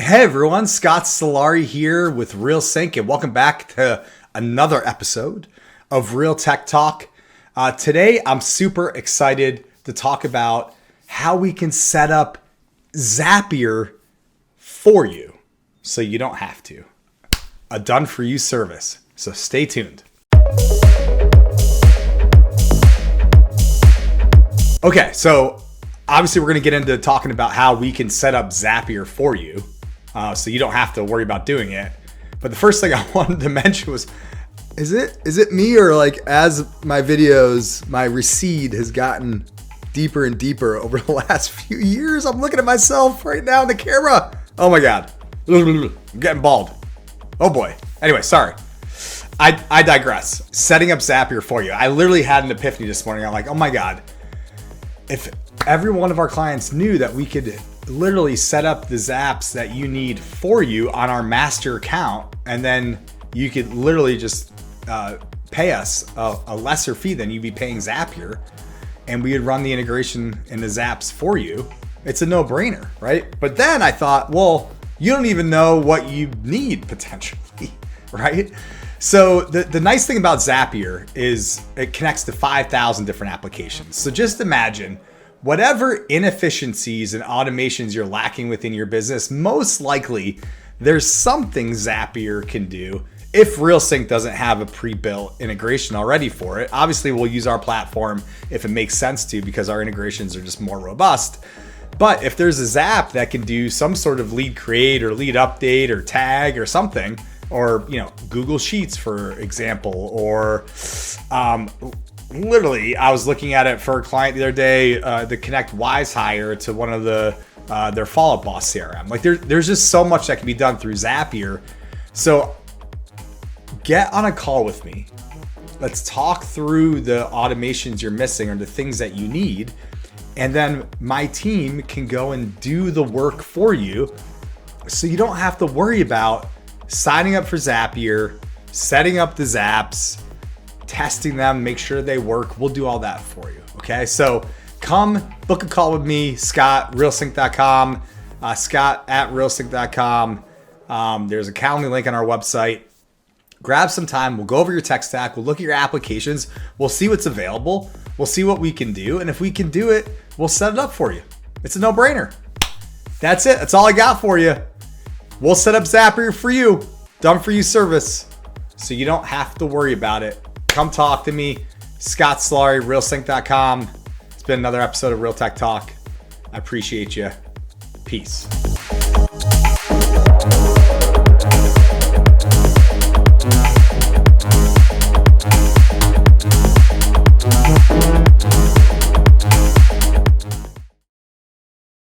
Hey everyone, Scott Solari here with Real Synch, and welcome back to another episode of Real Tech Talk. Today, I'm super excited to talk about how we can set up Zapier for you so you don't have to. A done-for-you service, so stay tuned. Okay, so obviously we're going to get into talking about how we can set up Zapier for you. So you don't have to worry about doing it. But the first thing I wanted to mention was, is it me, or like as my videos, my recede has gotten deeper and deeper over the last few years? I'm looking at myself right now in the camera. Oh my God. I'm getting bald. Oh boy. Anyway, sorry. I digress. Setting up Zapier for you. I literally had an epiphany this morning. I'm like, oh my God. If every one of our clients knew that we could literally set up the Zaps that you need for you on our master account, and then you could literally just pay us a lesser fee than you'd be paying Zapier, and we would run the integration in the Zaps for you. It's a no-brainer, right? But then I thought, well, you don't even know what you need potentially, right? So the nice thing about Zapier is it connects to 5,000 different applications. So just imagine whatever inefficiencies and automations you're lacking within your business, most likely there's something Zapier can do if Realsynch doesn't have a pre-built integration already for it. Obviously, we'll use our platform if it makes sense to, because our integrations are just more robust. But if there's a Zap that can do some sort of lead create or lead update or tag or something, or Google Sheets, for example, or literally, I was looking at it for a client the other day, to connect Wise Hire to one of their Follow-Up Boss CRM. Like there's just so much that can be done through Zapier. So get on a call with me. Let's talk through the automations you're missing or the things that you need. And then my team can go and do the work for you, so you don't have to worry about signing up for Zapier, setting up the Zaps, testing them, make sure they work. We'll do all that for you. Okay. So come book a call with me, Scott, realsynch.com, Scott at realsynch.com. There's a Calendly link on our website. Grab some time. We'll go over your tech stack. We'll look at your applications. We'll see what's available. We'll see what we can do. And if we can do it, we'll set it up for you. It's a no-brainer. That's it. That's all I got for you. We'll set up Zapier for you. Done for you service. So you don't have to worry about it. Come talk to me. Scott Solari, realsynch.com. It's been another episode of Real Tech Talk. I appreciate you. Peace.